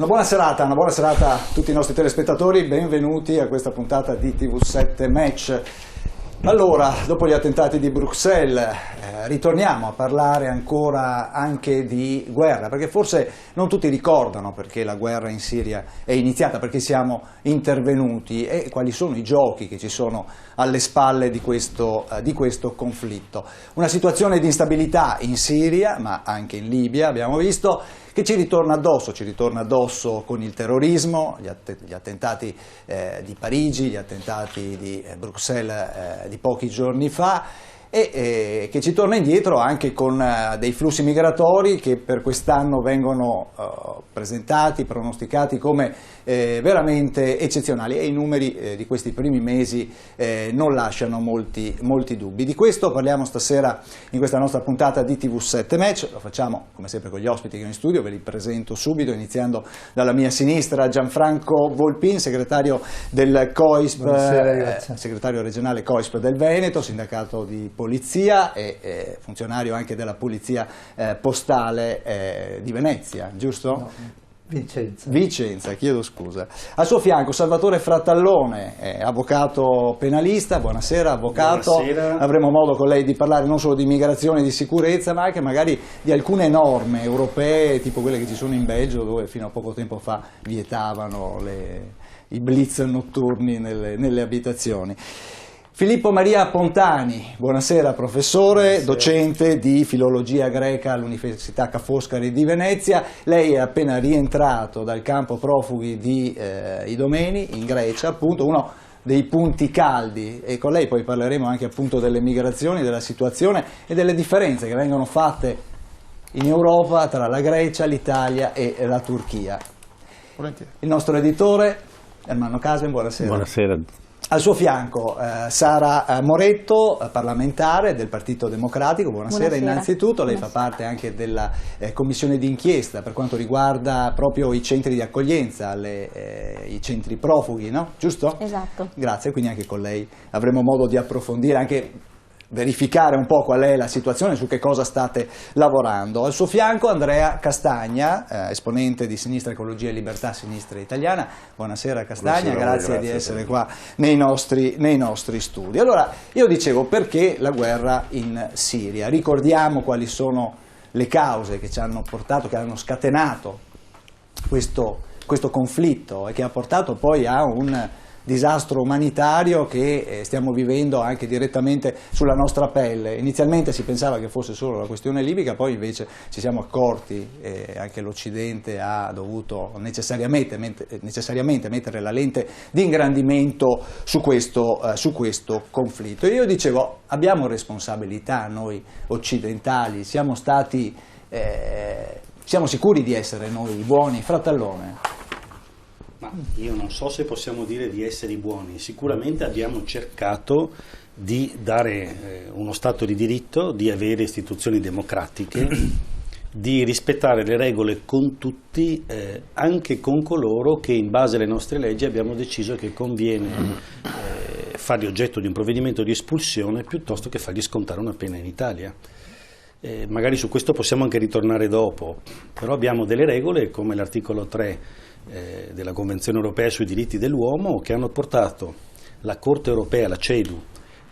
Una buona serata a tutti i nostri telespettatori, benvenuti a questa puntata di TV7 Match. Allora, dopo gli attentati di Bruxelles, ritorniamo a parlare ancora anche di guerra, perché forse non tutti ricordano perché la guerra in Siria è iniziata, perché siamo intervenuti e quali sono i giochi che ci sono alle spalle di questo conflitto. Una situazione di instabilità in Siria, ma anche in Libia, abbiamo visto, che ci ritorna addosso con il terrorismo, gli attentati di Parigi, gli attentati di Bruxelles di pochi giorni fa, e che ci torna indietro anche con dei flussi migratori che per quest'anno vengono presentati, pronosticati come veramente eccezionali, e i numeri di questi primi mesi non lasciano molti dubbi. Di questo parliamo stasera in questa nostra puntata di TV7 Match. Lo facciamo come sempre con gli ospiti che ho in studio, ve li presento subito, iniziando dalla mia sinistra Gianfranco Volpin, segretario del COISP, segretario regionale COISP del Veneto, sindacato di polizia e funzionario anche della polizia postale di Venezia, giusto? No, Vicenza, chiedo scusa. Al suo fianco Salvatore Frattallone, avvocato penalista. Buonasera avvocato. Buonasera. Avremo modo con lei di parlare non solo di immigrazione e di sicurezza, ma anche magari di alcune norme europee, tipo quelle che ci sono in Belgio, dove fino a poco tempo fa vietavano i blitz notturni nelle abitazioni. Filippo Maria Pontani, buonasera professore, buonasera. Docente di filologia greca all'Università Ca' Foscari di Venezia. Lei è appena rientrato dal campo profughi di Idomeni in Grecia, appunto uno dei punti caldi, e con lei poi parleremo anche appunto delle migrazioni, della situazione e delle differenze che vengono fatte in Europa tra la Grecia, l'Italia e la Turchia. Volentieri. Il nostro editore Ermanno Casben, buonasera. Buonasera. Al suo fianco Sara Moretto, parlamentare del Partito Democratico. Buonasera innanzitutto. Lei fa parte anche della commissione d'inchiesta per quanto riguarda proprio i centri di accoglienza, i centri profughi, no? Giusto? Esatto. Grazie, quindi anche con lei avremo modo di approfondire, anche verificare un po' qual è la situazione, su che cosa state lavorando. Al suo fianco Andrea Castagna, esponente di Sinistra Ecologia e Libertà, Sinistra Italiana. Buonasera Castagna, grazie di essere qua nei nostri studi. Allora, io dicevo, perché la guerra in Siria? Ricordiamo quali sono le cause che ci hanno portato, che hanno scatenato questo conflitto e che ha portato poi a un disastro umanitario che stiamo vivendo anche direttamente sulla nostra pelle. Inizialmente si pensava che fosse solo la questione libica, poi invece ci siamo accorti, anche l'Occidente ha dovuto necessariamente mettere la lente di ingrandimento su questo conflitto. Io dicevo, abbiamo responsabilità noi occidentali, siamo sicuri di essere noi i buoni? Frattallone. Ma io non so se possiamo dire di essere buoni, sicuramente abbiamo cercato di dare uno Stato di diritto, di avere istituzioni democratiche, di rispettare le regole con tutti, anche con coloro che in base alle nostre leggi abbiamo deciso che conviene farli oggetto di un provvedimento di espulsione piuttosto che fargli scontare una pena in Italia. Magari su questo possiamo anche ritornare dopo, però abbiamo delle regole come l'articolo 3 della Convenzione Europea sui diritti dell'uomo, che hanno portato la Corte Europea, la CEDU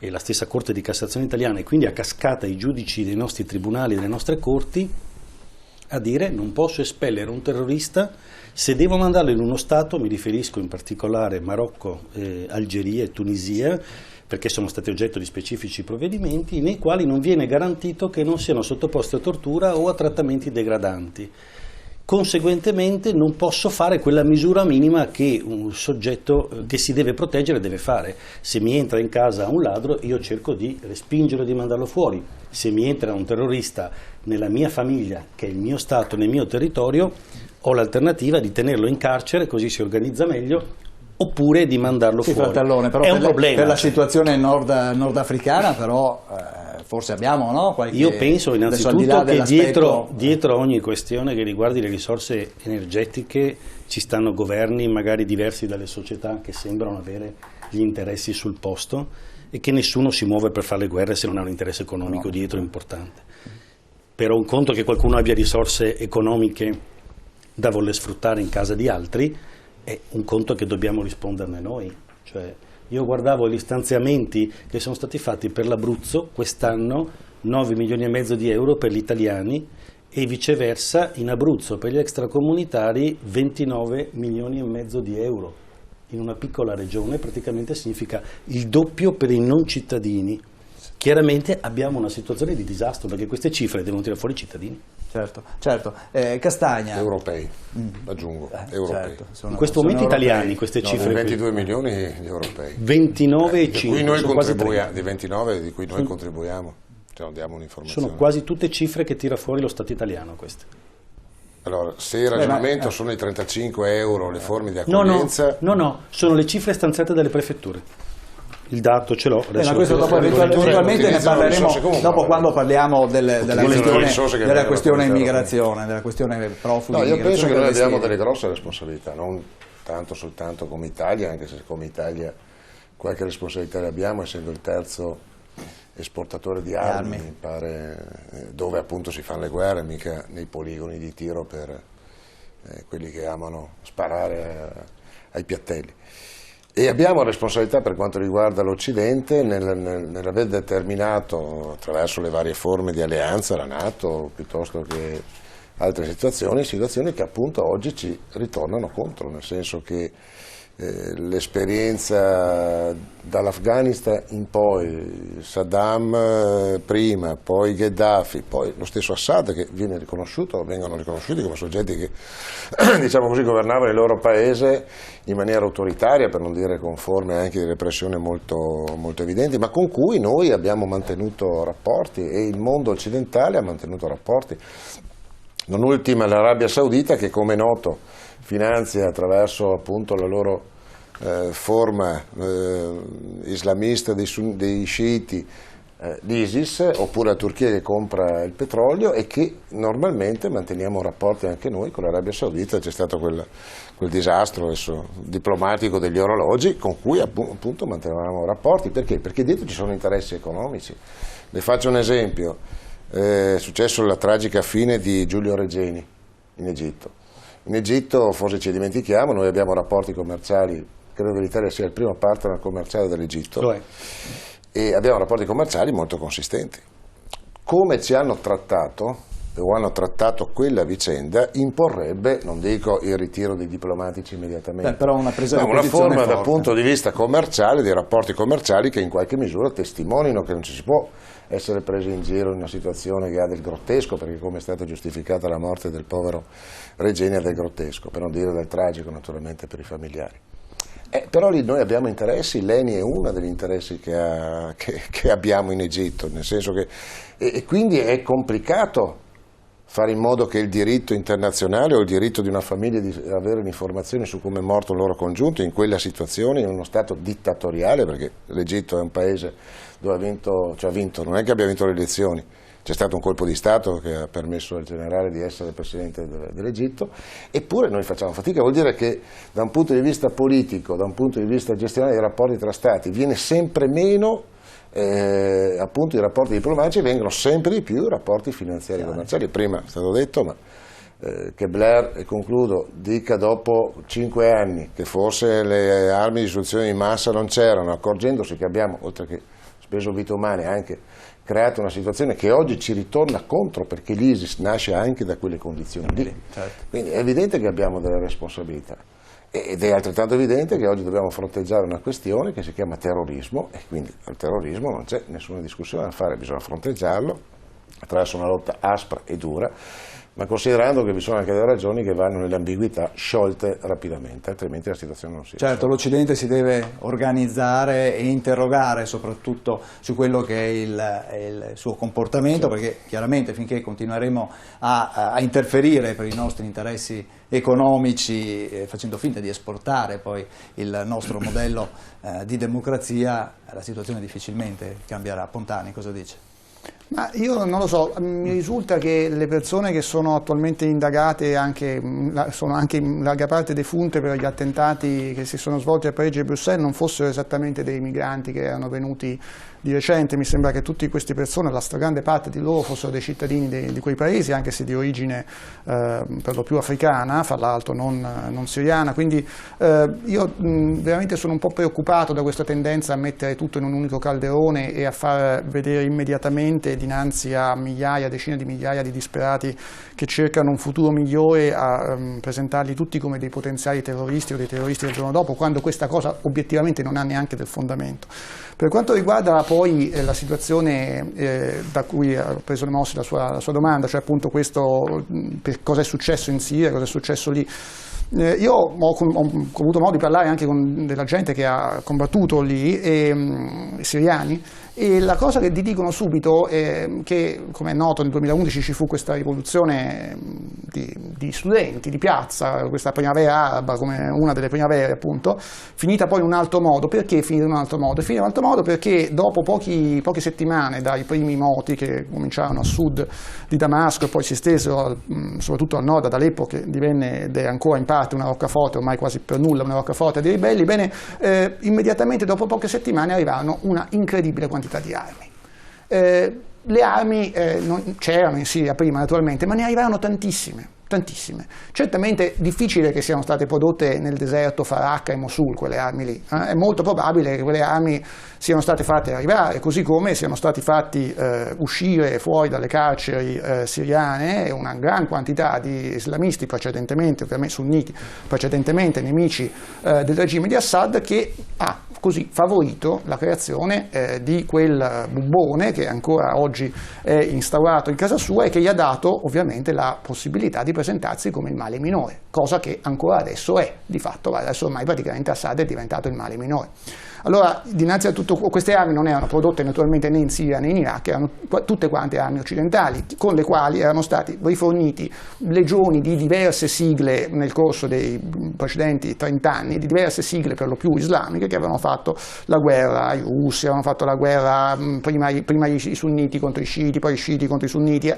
e la stessa Corte di Cassazione italiana, e quindi a cascata i giudici dei nostri tribunali e delle nostre corti, a dire: non posso espellere un terrorista se devo mandarlo in uno Stato, mi riferisco in particolare Marocco, Algeria e Tunisia, perché sono stati oggetto di specifici provvedimenti nei quali non viene garantito che non siano sottoposti a tortura o a trattamenti degradanti. Conseguentemente non posso fare quella misura minima che un soggetto che si deve proteggere deve fare. Se mi entra in casa un ladro, io cerco di respingerlo e di mandarlo fuori. Se mi entra un terrorista nella mia famiglia, che è il mio Stato, nel mio territorio, ho l'alternativa di tenerlo in carcere, così si organizza meglio, oppure di mandarlo fuori. Però è un problema. Per la situazione nordafricana però forse abbiamo, no? Io penso innanzitutto che dietro ogni questione che riguardi le risorse energetiche ci stanno governi magari diversi dalle società che sembrano avere gli interessi sul posto, e che nessuno si muove per fare le guerre se non ha un interesse economico dietro importante. Però un conto che qualcuno abbia risorse economiche da voler sfruttare in casa di altri, è un conto che dobbiamo risponderne noi. Cioè, io guardavo gli stanziamenti che sono stati fatti per l'Abruzzo quest'anno, 9 milioni e mezzo di euro per gli italiani, e viceversa in Abruzzo per gli extracomunitari 29 milioni e mezzo di euro. In una piccola regione praticamente significa il doppio per i non cittadini. Chiaramente abbiamo una situazione di disastro, perché queste cifre devono tirare fuori i cittadini. Certo, certo. Castagna. Europei, aggiungo, europei. Certo, In questo momento italiani europei. queste No, cifre 22 milioni di europei. 29,5 di cui noi sono quasi contribuiamo, di 29 di cui noi contribuiamo, cioè non diamo un'informazione. Sono quasi tutte cifre che tira fuori lo Stato italiano queste. Allora, se il ragionamento sono i 35 euro le forme di No, accoglienza... no, sono le cifre stanziate dalle prefetture. Il dato ce l'ho. Ma questo dopo eventualmente ne parleremo dopo, quando parliamo della questione immigrazione, della questione profughi. No, io penso che noi abbiamo delle grosse responsabilità, non tanto soltanto come Italia, anche se come Italia qualche responsabilità le abbiamo, essendo il terzo esportatore di armi, mi pare, dove appunto si fanno le guerre, mica nei poligoni di tiro per quelli che amano sparare ai piattelli. E abbiamo responsabilità per quanto riguarda l'Occidente nell'aver determinato, attraverso le varie forme di alleanza, la NATO, piuttosto che altre situazioni che appunto oggi ci ritornano contro, nel senso che l'esperienza dall'Afghanistan in poi, Saddam prima, poi Gheddafi, poi lo stesso Assad che vengono riconosciuti come soggetti che diciamo così governavano il loro paese in maniera autoritaria, per non dire con forme anche di repressione molto, molto evidenti, ma con cui noi abbiamo mantenuto rapporti e il mondo occidentale ha mantenuto rapporti. Non ultima l'Arabia Saudita, che come è noto finanzia attraverso appunto la loro forma islamista dei sciiti l'ISIS, oppure la Turchia che compra il petrolio, e che normalmente manteniamo rapporti anche noi con l'Arabia Saudita. C'è stato quel disastro adesso diplomatico degli orologi con cui appunto mantenevamo rapporti. Perché? Perché dietro ci sono interessi economici. Le faccio un esempio. È successo la tragica fine di Giulio Regeni in Egitto. In Egitto, forse ci dimentichiamo, noi abbiamo rapporti commerciali, credo che l'Italia sia il primo partner commerciale dell'Egitto. Lo è. E abbiamo rapporti commerciali molto consistenti. Come ci hanno trattato o hanno trattato quella vicenda imporrebbe, non dico il ritiro dei diplomatici immediatamente, però una presa di una posizione forma forte. dal punto di vista commerciale, dei rapporti commerciali che in qualche misura testimonino che non ci si può essere presi in giro in una situazione che ha del grottesco, perché come è stata giustificata la morte del povero Regeni ha del grottesco, per non dire del tragico naturalmente per i familiari. Però lì noi abbiamo interessi, l'ENI è uno degli interessi che abbiamo in Egitto, nel senso che e quindi è complicato fare in modo che il diritto internazionale o il diritto di una famiglia di avere l'informazione su come è morto il loro congiunto in quella situazione, in uno stato dittatoriale, perché l'Egitto è un paese dove ha vinto, non è che abbia vinto le elezioni, c'è stato un colpo di Stato che ha permesso al generale di essere presidente dell'Egitto, eppure noi facciamo fatica. Vuol dire che da un punto di vista politico, da un punto di vista gestionale dei rapporti tra Stati, viene sempre meno, appunto i rapporti diplomatici, vengono sempre di più i rapporti finanziari e commerciali. Prima è stato detto, ma che Blair, e concludo, dica dopo 5 anni che forse le armi di distruzione di massa non c'erano, accorgendosi che abbiamo, oltre che speso vite umane, anche creato una situazione che oggi ci ritorna contro, perché l'ISIS nasce anche da quelle condizioni lì. Certo. Quindi è evidente che abbiamo delle responsabilità ed è altrettanto evidente che oggi dobbiamo fronteggiare una questione che si chiama terrorismo, e quindi al terrorismo non c'è nessuna discussione da fare, bisogna fronteggiarlo attraverso una lotta aspra e dura, ma considerando che vi sono anche delle ragioni che vanno nelle ambiguità sciolte rapidamente, altrimenti la situazione non si risolve. Certo, l'Occidente si deve organizzare e interrogare soprattutto su quello che è il suo comportamento, perché chiaramente finché continueremo a interferire per i nostri interessi economici, facendo finta di esportare poi il nostro modello di democrazia, la situazione difficilmente cambierà. Pontani, cosa dice? Ma io non lo so, mi risulta che le persone che sono attualmente indagate sono anche in larga parte defunte per gli attentati che si sono svolti a Parigi e Bruxelles non fossero esattamente dei migranti che erano venuti di recente. Mi sembra che tutte queste persone, la stragrande parte di loro, fossero dei cittadini di quei paesi, anche se di origine per lo più africana, fra l'altro non siriana. Quindi io veramente sono un po' preoccupato da questa tendenza a mettere tutto in un unico calderone e a far vedere immediatamente dinanzi a migliaia, decine di migliaia di disperati che cercano un futuro migliore, a presentarli tutti come dei potenziali terroristi o dei terroristi del giorno dopo, quando questa cosa obiettivamente non ha neanche del fondamento. Per quanto riguarda poi la situazione da cui ha preso le mosse la sua domanda, cioè appunto questo, per cosa è successo in Siria, cosa è successo lì. Io ho avuto modo di parlare anche con della gente che ha combattuto lì, siriani, e la cosa che ti dicono subito è che, come è noto, nel 2011 ci fu questa rivoluzione di studenti, di piazza, questa primavera araba come una delle primavere appunto, finita poi in un altro modo. Perché finita in un altro modo? Finita in un altro modo perché dopo poche settimane dai primi moti che cominciarono a sud di Damasco e poi si estesero soprattutto al nord ad Aleppo, che divenne ed è ancora in parte una roccaforte, ormai quasi per nulla una roccaforte dei ribelli, immediatamente dopo poche settimane arrivarono una incredibile quantità di armi. Le armi non c'erano in Siria prima naturalmente, ma ne arrivarono tantissime. Certamente difficile che siano state prodotte nel deserto Farakka e Mosul quelle armi lì, è molto probabile che quelle armi siano state fatte arrivare, così come siano stati fatti uscire fuori dalle carceri siriane una gran quantità di islamisti precedentemente, ovviamente sunniti, precedentemente nemici del regime di Assad, che ha così favorito la creazione di quel bubbone che ancora oggi è instaurato in casa sua e che gli ha dato ovviamente la possibilità di presentarsi come il male minore, cosa che ancora adesso è, di fatto adesso ormai praticamente Assad è diventato il male minore. Allora, dinanzi a tutto, queste armi non erano prodotte naturalmente né in Siria né in Iraq, erano tutte quante armi occidentali, con le quali erano stati riforniti legioni di diverse sigle nel corso dei precedenti 30 anni, di diverse sigle per lo più islamiche, che avevano fatto la guerra ai russi, avevano fatto la guerra prima i sunniti contro i sciiti, poi i sciiti contro i sunniti,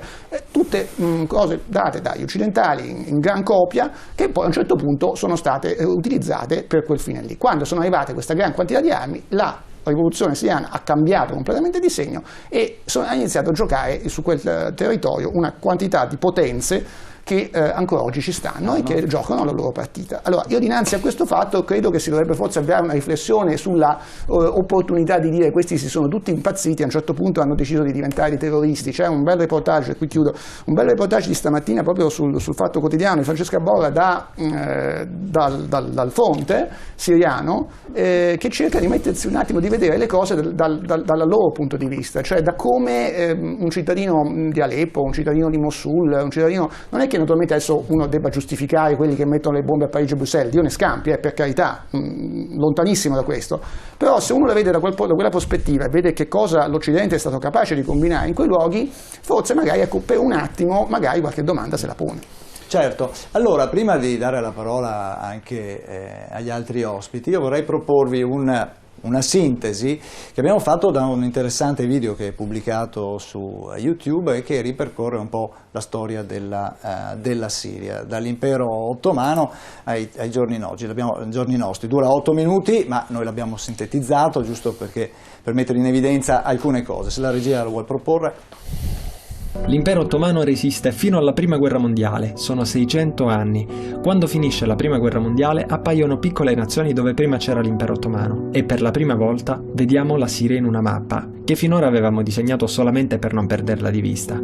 tutte cose date dagli occidentali in gran copia, che poi a un certo punto sono state utilizzate per quel fine lì. Quando sono arrivate questa gran quantità di armi, la rivoluzione siriana ha cambiato completamente di segno e ha iniziato a giocare su quel territorio una quantità di potenze che ancora oggi ci stanno e che giocano la loro partita. Allora, io dinanzi a questo fatto credo che si dovrebbe forse avviare una riflessione sulla opportunità di dire questi si sono tutti impazziti, a un certo punto hanno deciso di diventare dei terroristi. C'è un bel reportage, e qui chiudo, un bel reportage di stamattina proprio sul Fatto Quotidiano di Francesca Borra dal fronte siriano, che cerca di mettersi un attimo, di vedere le cose dal loro punto di vista, cioè da come un cittadino di Aleppo, un cittadino di Mosul, un cittadino, non è che naturalmente adesso uno debba giustificare quelli che mettono le bombe a Parigi e Bruxelles, Dio ne scampi, per carità, lontanissimo da questo, però se uno la vede da quella prospettiva e vede che cosa l'Occidente è stato capace di combinare in quei luoghi, forse magari ecco, per un attimo magari qualche domanda se la pone. Certo, allora prima di dare la parola anche agli altri ospiti, io vorrei proporvi una sintesi che abbiamo fatto da un interessante video che è pubblicato su YouTube e che ripercorre un po' la storia della Siria, dall'impero ottomano ai giorni nostri. Dura 8 minuti, ma noi l'abbiamo sintetizzato giusto per mettere in evidenza alcune cose. Se la regia lo vuol proporre. L'impero ottomano resiste fino alla Prima Guerra Mondiale, sono 600 anni. Quando finisce la Prima Guerra Mondiale appaiono piccole nazioni dove prima c'era l'impero ottomano e per la prima volta vediamo la Siria in una mappa, che finora avevamo disegnato solamente per non perderla di vista.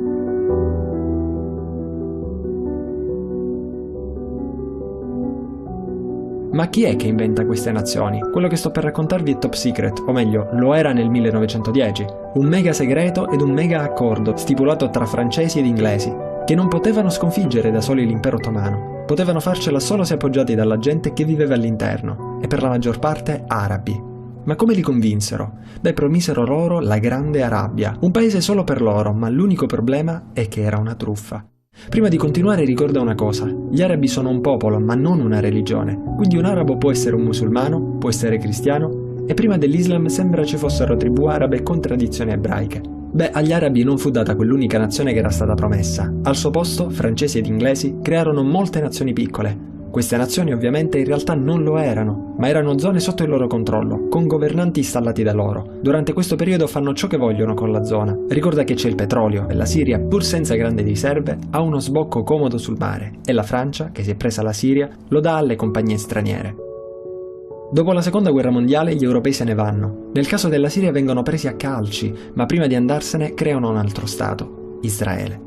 Ma chi è che inventa queste nazioni? Quello che sto per raccontarvi è top secret, o meglio, lo era nel 1910. Un mega segreto ed un mega accordo stipulato tra francesi ed inglesi, che non potevano sconfiggere da soli l'impero ottomano. Potevano farcela solo se appoggiati dalla gente che viveva all'interno, e per la maggior parte arabi. Ma come li convinsero? Beh, promisero loro la Grande Arabia, un paese solo per loro, ma l'unico problema è che era una truffa. Prima di continuare ricorda una cosa, gli arabi sono un popolo ma non una religione, quindi un arabo può essere un musulmano, può essere cristiano e prima dell'Islam sembra ci fossero tribù arabe con tradizioni ebraiche. Beh, agli arabi non fu data quell'unica nazione che era stata promessa. Al suo posto, francesi ed inglesi crearono molte nazioni piccole. Queste nazioni ovviamente in realtà non lo erano, ma erano zone sotto il loro controllo, con governanti installati da loro. Durante questo periodo fanno ciò che vogliono con la zona. Ricorda che c'è il petrolio e la Siria, pur senza grandi riserve, ha uno sbocco comodo sul mare e la Francia, che si è presa la Siria, lo dà alle compagnie straniere. Dopo la seconda guerra mondiale gli europei se ne vanno. Nel caso della Siria vengono presi a calci, ma prima di andarsene creano un altro stato, Israele.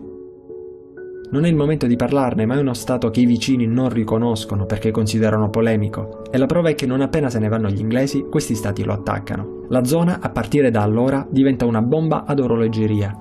Non è il momento di parlarne, ma è uno stato che i vicini non riconoscono perché considerano polemico, e la prova è che non appena se ne vanno gli inglesi, questi stati lo attaccano. La zona, a partire da allora, diventa una bomba ad orologeria.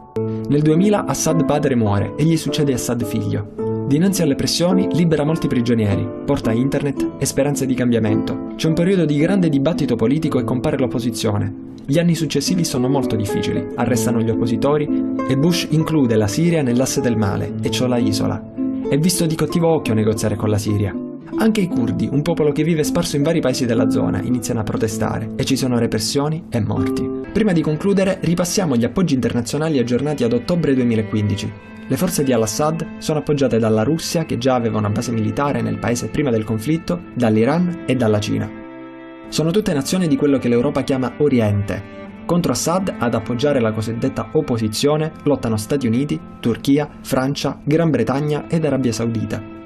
Nel 2000 Assad padre muore e gli succede Assad figlio. Dinanzi alle pressioni libera molti prigionieri, porta internet e speranze di cambiamento. C'è un periodo di grande dibattito politico e compare l'opposizione. Gli anni successivi sono molto difficili, arrestano gli oppositori e Bush include la Siria nell'asse del male e ciò la isola. È visto di cattivo occhio negoziare con la Siria. Anche i curdi, un popolo che vive sparso in vari paesi della zona, iniziano a protestare e ci sono repressioni e morti. Prima di concludere, ripassiamo gli appoggi internazionali aggiornati ad ottobre 2015. Le forze di al-Assad sono appoggiate dalla Russia, che già aveva una base militare nel paese prima del conflitto, dall'Iran e dalla Cina. Sono tutte nazioni di quello che l'Europa chiama Oriente. Contro Assad, ad appoggiare la cosiddetta opposizione, lottano Stati Uniti, Turchia, Francia, Gran Bretagna ed Arabia Saudita.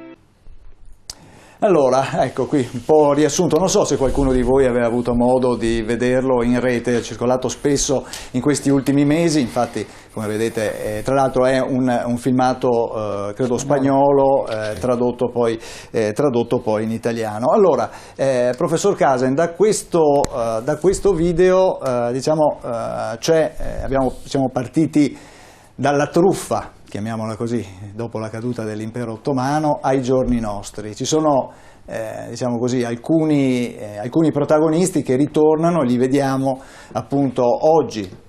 Allora, ecco qui un po' riassunto, non so se qualcuno di voi aveva avuto modo di vederlo in rete, è circolato spesso in questi ultimi mesi, infatti come vedete tra l'altro è un filmato credo spagnolo, tradotto poi in italiano. Allora, professor Casen, da questo video siamo partiti dalla truffa, chiamiamola così, dopo la caduta dell'impero ottomano ai giorni nostri. Ci sono alcuni protagonisti che ritornano, li vediamo appunto oggi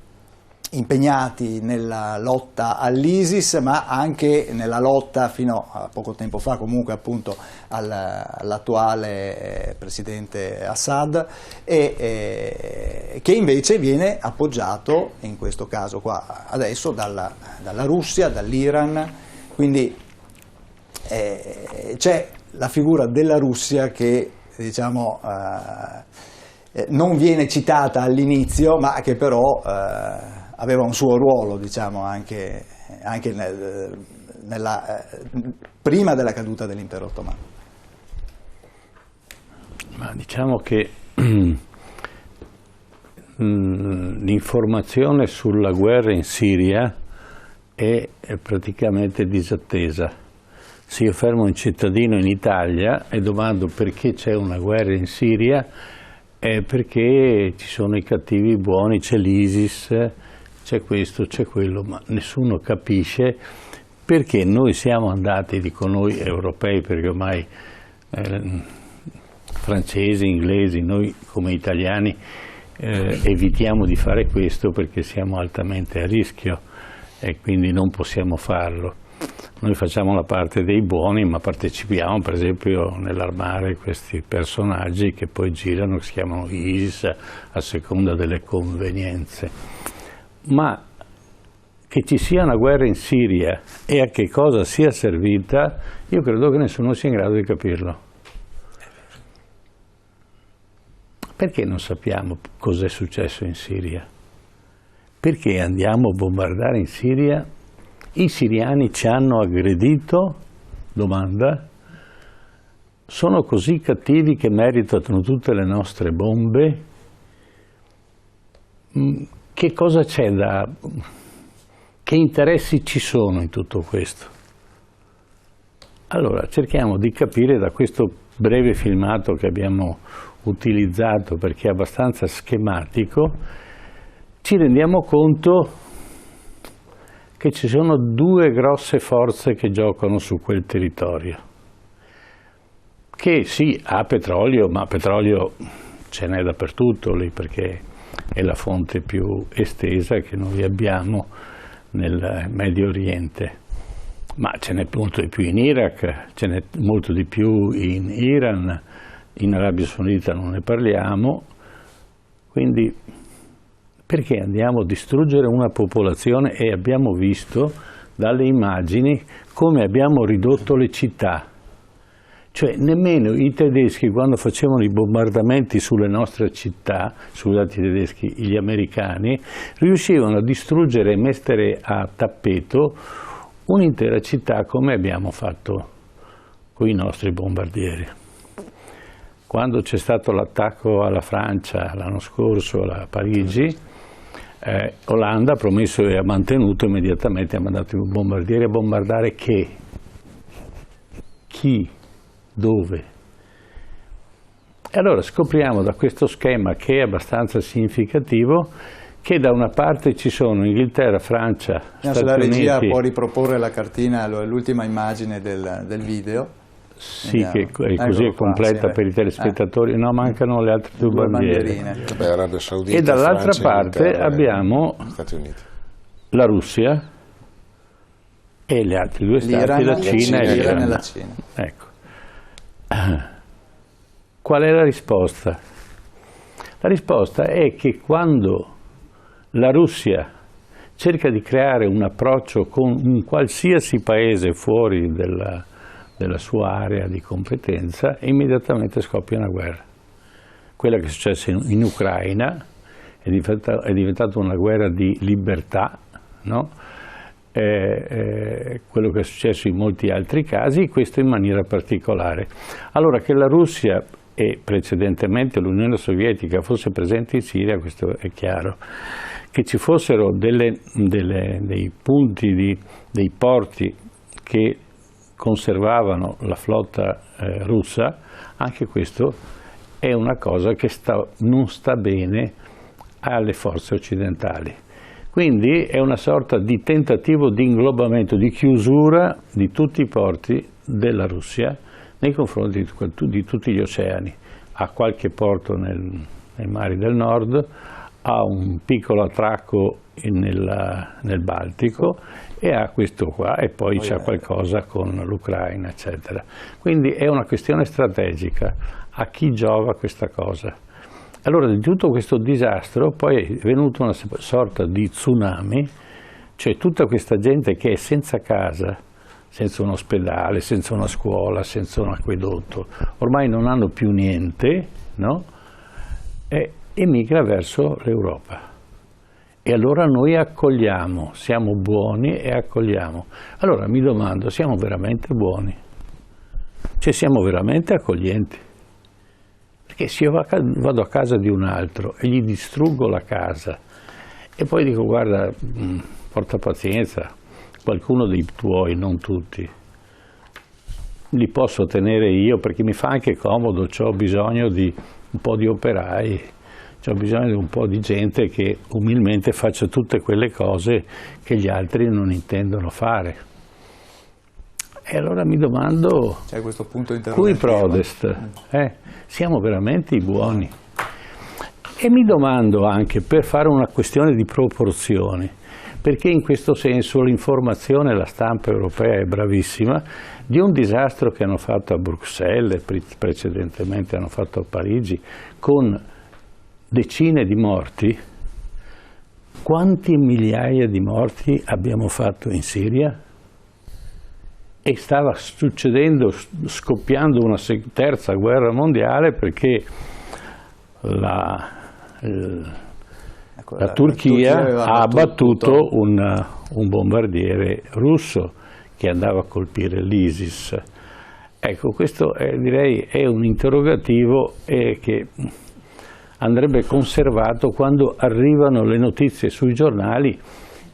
impegnati nella lotta all'ISIS, ma anche nella lotta fino a poco tempo fa comunque appunto all'attuale presidente Assad, e che invece viene appoggiato in questo caso qua adesso dalla Russia, dall'Iran. Quindi c'è la figura della Russia che non viene citata all'inizio, ma che però aveva un suo ruolo, anche prima della caduta dell'impero ottomano. Ma diciamo che l'informazione sulla guerra in Siria è praticamente disattesa. Se io fermo un cittadino in Italia e domando perché c'è una guerra in Siria, è perché ci sono i cattivi, i buoni, c'è l'ISIS, c'è questo, c'è quello, ma nessuno capisce perché noi siamo andati, dico noi europei, perché ormai francesi, inglesi, noi come italiani evitiamo di fare questo perché siamo altamente a rischio e quindi non possiamo farlo. Noi facciamo la parte dei buoni, ma partecipiamo per esempio nell'armare questi personaggi che poi girano, che si chiamano ISIS a seconda delle convenienze. Ma che ci sia una guerra in Siria e a che cosa sia servita, io credo che nessuno sia in grado di capirlo. Perché non sappiamo cos'è successo in Siria? Perché andiamo a bombardare in Siria? I siriani ci hanno aggredito? Domanda. Sono così cattivi che meritano tutte le nostre bombe? Che cosa c'è che interessi ci sono in tutto questo? Allora, cerchiamo di capire da questo breve filmato che abbiamo utilizzato, perché è abbastanza schematico, ci rendiamo conto che ci sono due grosse forze che giocano su quel territorio, che sì, ha petrolio, ma petrolio ce n'è dappertutto lì, perché è la fonte più estesa che noi abbiamo nel Medio Oriente, ma ce n'è molto di più in Iraq, ce n'è molto di più in Iran, in Arabia Saudita non ne parliamo, quindi perché andiamo a distruggere una popolazione e abbiamo visto dalle immagini come abbiamo ridotto le città. Cioè nemmeno i tedeschi, quando facevano i bombardamenti sulle nostre città, scusate i tedeschi, gli americani, riuscivano a distruggere e mettere a tappeto un'intera città come abbiamo fatto con i nostri bombardieri. Quando c'è stato l'attacco alla Francia l'anno scorso, a Parigi, Hollande ha promesso e ha mantenuto immediatamente, ha mandato i bombardieri a bombardare che? Chi? Dove? E allora scopriamo da questo schema, che è abbastanza significativo, che da una parte ci sono Inghilterra, Francia, Stati La regia Uniti. può riproporre la cartina, l'ultima immagine del video. Sì, Vediamo. che è così Eccolo qua, completa sì, per i telespettatori. No, mancano le altre due bandiere. Beh, Arabia Saudita, E dall'altra Francia, parte Inghilterra abbiamo Stati Uniti. la Russia e gli altri due stati, la Cina e l'Iran e l'Iran. la Cina. Ecco. Qual è la risposta? La risposta è che quando la Russia cerca di creare un approccio con un qualsiasi paese fuori della sua area di competenza, immediatamente scoppia una guerra. Quella che è successa in Ucraina è diventata una guerra di libertà, no? Quello che è successo in molti altri casi, questo in maniera particolare. Allora, che la Russia e precedentemente l'Unione Sovietica fosse presente in Siria, questo è chiaro. Che ci fossero dei punti, dei porti che conservavano la flotta russa, anche questo è una cosa che non sta bene alle forze occidentali. Quindi è una sorta di tentativo di inglobamento, di chiusura di tutti i porti della Russia nei confronti di tutti gli oceani. Ha qualche porto nei mari del nord, ha un piccolo attracco nel Baltico e ha questo qua, e poi c'è qualcosa con l'Ucraina, eccetera. Quindi è una questione strategica. A chi giova questa cosa? Allora, di tutto questo disastro poi è venuta una sorta di tsunami, cioè tutta questa gente che è senza casa, senza un ospedale, senza una scuola, senza un acquedotto, ormai non hanno più niente, no? E emigra verso l'Europa. E allora noi accogliamo, siamo buoni e accogliamo. Allora mi domando, siamo veramente buoni? Cioè siamo veramente accoglienti? Perché se io vado a casa di un altro e gli distruggo la casa e poi dico guarda, porta pazienza, qualcuno dei tuoi, non tutti, li posso tenere io perché mi fa anche comodo, ho bisogno di un po' di operai, ho bisogno di un po' di gente che umilmente faccia tutte quelle cose che gli altri non intendono fare. E allora mi domando, C'è questo punto cui interrogativo. prodest? Siamo veramente i buoni? E mi domando anche, per fare una questione di proporzioni, perché in questo senso l'informazione, la stampa europea è bravissima, di un disastro che hanno fatto a Bruxelles, precedentemente hanno fatto a Parigi, con decine di morti. Quanti migliaia di morti abbiamo fatto in Siria? E stava succedendo, scoppiando una terza guerra mondiale perché la Turchia ha abbattuto un bombardiere russo che andava a colpire l'ISIS. Ecco, questo direi è un interrogativo che andrebbe conservato quando arrivano le notizie sui giornali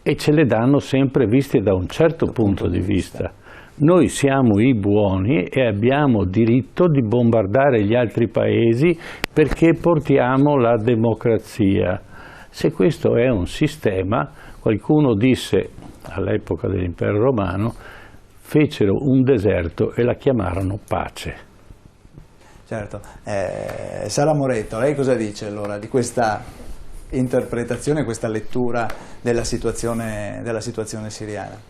e ce le danno sempre viste da un certo punto di vista. Noi siamo i buoni e abbiamo diritto di bombardare gli altri paesi perché portiamo la democrazia. Se questo è un sistema, qualcuno disse all'epoca dell'impero romano, fecero un deserto e la chiamarono pace. Certo. Sara Moretto, lei cosa dice allora di questa interpretazione, questa lettura della situazione siriana?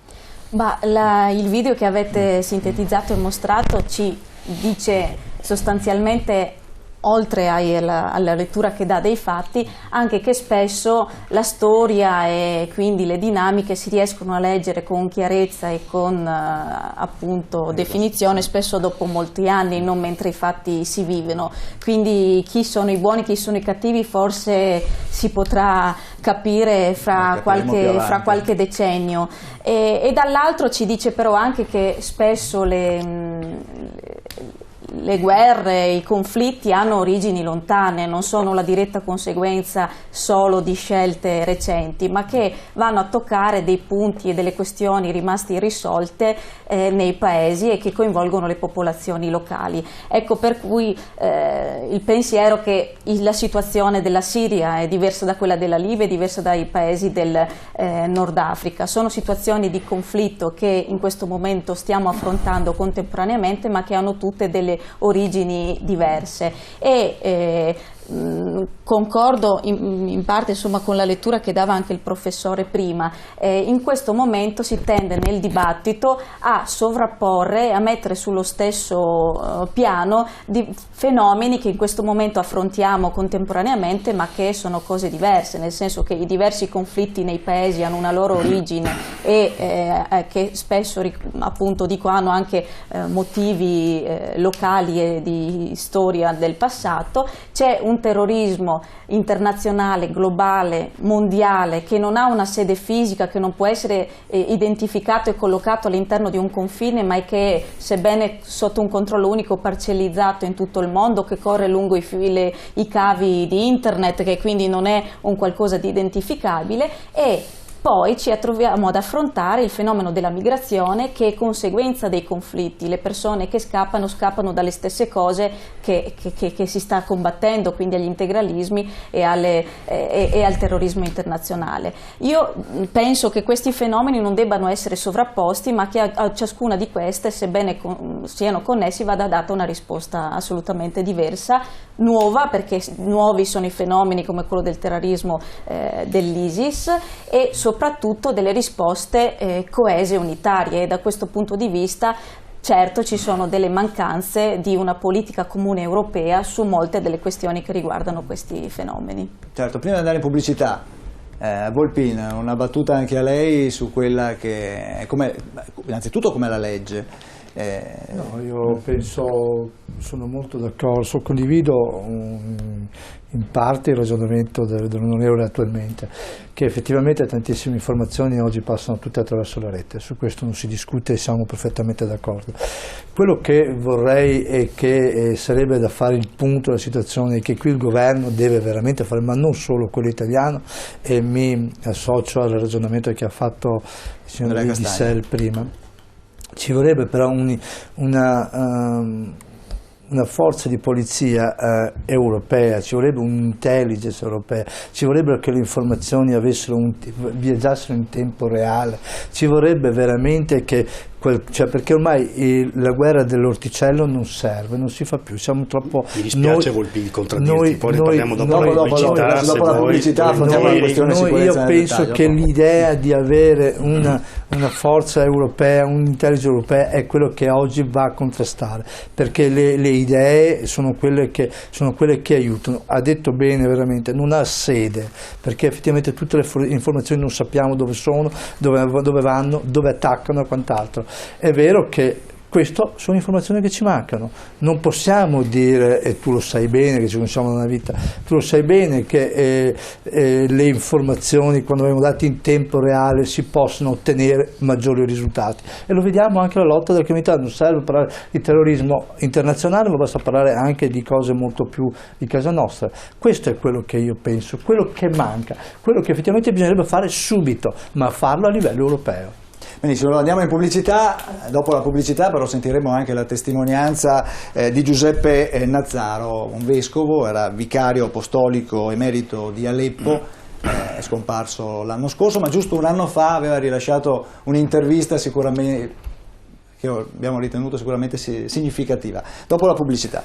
Il video che avete sintetizzato e mostrato ci dice sostanzialmente oltre alla lettura che dà dei fatti, anche che spesso la storia e quindi le dinamiche si riescono a leggere con chiarezza e con appunto definizione spesso dopo molti anni, non mentre i fatti si vivono. Quindi chi sono i buoni, chi sono i cattivi forse si potrà capire fra qualche decennio. E dall'altro ci dice però anche che spesso le guerre, i conflitti hanno origini lontane, non sono la diretta conseguenza solo di scelte recenti, ma che vanno a toccare dei punti e delle questioni rimaste irrisolte nei paesi e che coinvolgono le popolazioni locali. Ecco per cui il pensiero che la situazione della Siria è diversa da quella della Libia, è diversa dai paesi del Nord Africa. Sono situazioni di conflitto che in questo momento stiamo affrontando contemporaneamente, ma che hanno tutte delle origini diverse e concordo in parte insomma con la lettura che dava anche il professore prima. In questo momento si tende nel dibattito a sovrapporre, a mettere sullo stesso piano di fenomeni che in questo momento affrontiamo contemporaneamente, ma che sono cose diverse, nel senso che i diversi conflitti nei paesi hanno una loro origine e che spesso appunto dico hanno anche motivi locali e di storia del passato. C'è un terrorismo internazionale, globale, mondiale, che non ha una sede fisica, che non può essere identificato e collocato all'interno di un confine, ma che sebbene sotto un controllo unico parcellizzato in tutto il mondo, che corre lungo i cavi di internet, che quindi non è un qualcosa di identificabile. E poi ci troviamo ad affrontare il fenomeno della migrazione, che è conseguenza dei conflitti. Le persone che scappano dalle stesse cose che si sta combattendo, quindi agli integralismi e al terrorismo internazionale. Io penso che questi fenomeni non debbano essere sovrapposti, ma che a ciascuna di queste, sebbene siano connessi, vada data una risposta assolutamente diversa, nuova, perché nuovi sono i fenomeni come quello del terrorismo dell'ISIS, e soprattutto delle risposte coese e unitarie. E da questo punto di vista certo ci sono delle mancanze di una politica comune europea su molte delle questioni che riguardano questi fenomeni. Certo, prima di andare in pubblicità, Volpin, una battuta anche a lei su quella che è innanzitutto come la legge. No, io sono molto d'accordo, condivido in parte il ragionamento dell'Unione Europea attualmente, che effettivamente tantissime informazioni oggi passano tutte attraverso la rete, su questo non si discute e siamo perfettamente d'accordo. Quello che vorrei è che sarebbe da fare il punto della situazione, che qui il governo deve veramente fare, ma non solo quello italiano, e mi associo al ragionamento che ha fatto il signor Giselle prima. Ci vorrebbe però una forza di polizia europea, ci vorrebbe un'intelligence europea, ci vorrebbe che le informazioni viaggiassero in tempo reale, ci vorrebbe veramente che perché ormai la guerra dell'orticello non serve, non si fa più, siamo troppo... Mi dispiace Volpini contraddirti, poi ne parliamo dopo la pubblicità. Io penso che l'idea di avere una forza europea, un'intelligenza europea è quello che oggi va a contrastare, perché le idee sono quelle che aiutano. Ha detto bene veramente, non ha sede, perché effettivamente tutte le informazioni non sappiamo dove sono, dove vanno, dove attaccano e quant'altro. È vero che queste sono informazioni che ci mancano, non possiamo dire, e tu lo sai bene che ci conosciamo da una vita, tu lo sai bene che le informazioni quando vengono date in tempo reale si possono ottenere maggiori risultati, e lo vediamo anche nella lotta della criminalità. Non serve parlare di terrorismo internazionale, ma basta parlare anche di cose molto più di casa nostra. Questo è quello che io penso, quello che manca, quello che effettivamente bisognerebbe fare subito, ma farlo a livello europeo. Benissimo, andiamo in pubblicità. Dopo la pubblicità però sentiremo anche la testimonianza di Giuseppe Nazzaro, un vescovo, era vicario apostolico emerito di Aleppo, è scomparso l'anno scorso, ma giusto un anno fa aveva rilasciato un'intervista sicuramente che abbiamo ritenuto sicuramente significativa. Dopo la pubblicità.